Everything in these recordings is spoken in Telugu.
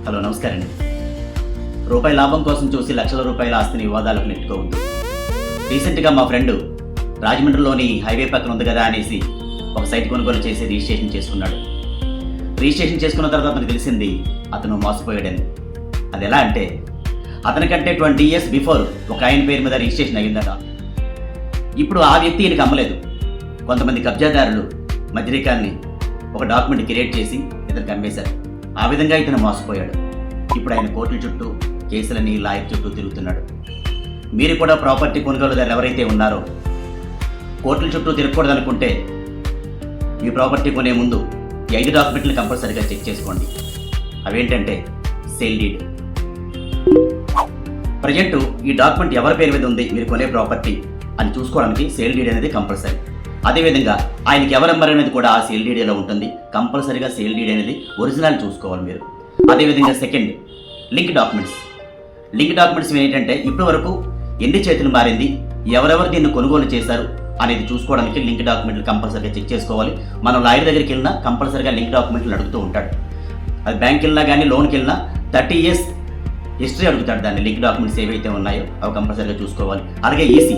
హలో, నమస్కారం అండి. రూపాయి లాభం కోసం చూసి లక్షల రూపాయల ఆస్తిని వివాదాలకు నెట్టుకోవద్దు. రీసెంట్గా మా ఫ్రెండ్ రాజమండ్రిలోని హైవే పక్కన ఉంది కదా అనేసి ఒక సైట్ కొనుగోలు చేసి రిజిస్ట్రేషన్ చేసుకున్నాడు. రిజిస్ట్రేషన్ చేసుకున్న తర్వాత అతనికి తెలిసింది అతను మోసపోయాడని. అది ఎలా అంటే, అతనికంటే 20 years బిఫోర్ ఒక ఆయన పేరు మీద రిజిస్ట్రేషన్ అయ్యిందట. ఇప్పుడు ఆ వ్యక్తి ఈయనకి అమ్మలేదు. కొంతమంది కబ్జాదారులు మధ్యరేఖాన్ని ఒక డాక్యుమెంట్ క్రియేట్ చేసి ఇతనికి అమ్మేశారు. ఆ విధంగా ఇతను మోసపోయాడు. ఇప్పుడు ఆయన కోర్టుల చుట్టూ, కేసులని లాయర్ చుట్టూ తిరుగుతున్నాడు. మీరు కూడా ప్రాపర్టీ కొనుగోలుదారులు ఎవరైతే ఉన్నారో కోర్టుల చుట్టూ తిరగకూడదనుకుంటే మీ ప్రాపర్టీ కొనే ముందు ఈ 5 డాక్యుమెంట్లు కంపల్సరీగా చెక్ చేసుకోండి. అవేంటంటే సేల్ డీడ్. ప్రజెంట్ ఈ డాక్యుమెంట్ ఎవరి పేరు మీద ఉంది, మీరు కొనే ప్రాపర్టీ అని చూసుకోవడానికి సేల్ డీడ్ అనేది కంపల్సరీ. అదేవిధంగా ఆయనకి ఎవరు అమ్మారు అనేది కూడా ఆ సేల్ డీడీలో ఉంటుంది. కంపల్సరీగా సేల్ డీడ్ అనేది ఒరిజినల్ చూసుకోవాలి మీరు. అదేవిధంగా second, link documents. Link documents ఏంటంటే ఇప్పటి వరకు ఎన్ని చేతులు మారింది, ఎవరెవరు దీన్ని కొనుగోలు చేశారు అనేది చూసుకోవడానికి లింక్ డాక్యుమెంట్లు కంపల్సరీగా చెక్ చేసుకోవాలి. మనం లాయర్ దగ్గరికి వెళ్ళినా కంపల్సరీగా లింక్ డాక్యుమెంట్లు అడుగుతూ ఉంటాడు. అది బ్యాంక్ వెళ్ళినా కానీ లోన్కి వెళ్ళినా 30 years హిస్టరీ అడుగుతాడు. దాన్ని లింక్ డాక్యుమెంట్స్ ఏవైతే ఉన్నాయో అవి కంపల్సరీగా చూసుకోవాలి. అలాగే ఈసీ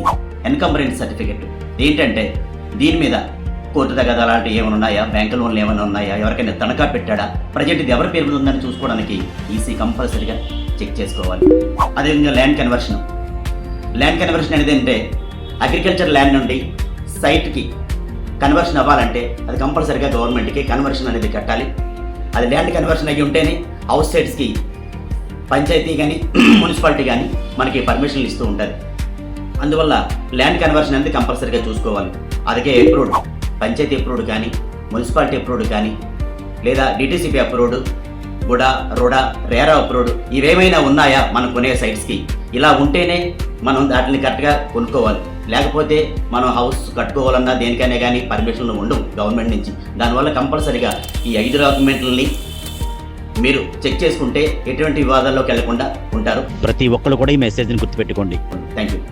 ఎన్కంబరెన్స్ సర్టిఫికెట్ ఏంటంటే దీని మీద కోర్టు దగ్గర అలాంటివి ఏమైనా ఉన్నాయా, బ్యాంకు లోన్లు ఏమైనా ఉన్నాయా, ఎవరికైనా తనఖా పెట్టాడా, ప్రజెంట్ ఇది ఎవరి పేరు మీద ఉందని చూసుకోవడానికి ఈసీ కంపల్సరీగా చెక్ చేసుకోవాలి. అదేవిధంగా ల్యాండ్ కన్వర్షన్. ల్యాండ్ కన్వర్షన్ అనేది అంటే అగ్రికల్చర్ ల్యాండ్ నుండి సైట్కి కన్వర్షన్ అవ్వాలంటే అది కంపల్సరీగా గవర్నమెంట్కి కన్వర్షన్ అనేది కట్టాలి. అది ల్యాండ్ కన్వర్షన్ అయ్యి ఉంటేనే అవుట్ సైడ్స్కి పంచాయతీ కానీ మున్సిపాలిటీ కానీ మనకి పర్మిషన్లు ఇస్తూ ఉంటుంది. అందువల్ల ల్యాండ్ కన్వర్షన్ అనేది కంపల్సరీగా చూసుకోవాలి. అదే అప్రూవ్డ్, పంచాయతీ అప్రూవ్డ్ కానీ, మున్సిపాలిటీ అప్రూవ్డ్ కానీ, లేదా డిటిసిపి అప్రూవ్డ్, గుడా, రోడా, రేరా అప్రూవ్డ్ ఇవేమైనా ఉన్నాయా మనం కొనే సైట్స్కి? ఇలా ఉంటేనే మనం వాటిని కరెక్ట్గా కొనుక్కోవాలి. లేకపోతే మనం హౌస్ కట్టుకోవాలన్నా దేనికైనా కానీ పర్మిషన్లు ఉండవు గవర్నమెంట్ నుంచి. దానివల్ల కంపల్సరీగా ఈ 5 డాక్యుమెంట్లని మీరు చెక్ చేసుకుంటే ఎటువంటి వివాదాల్లోకి వెళ్లకుండా ఉంటారు. ప్రతి ఒక్కరు కూడా ఈ మెసేజ్ని గుర్తుపెట్టుకోండి. Thank you.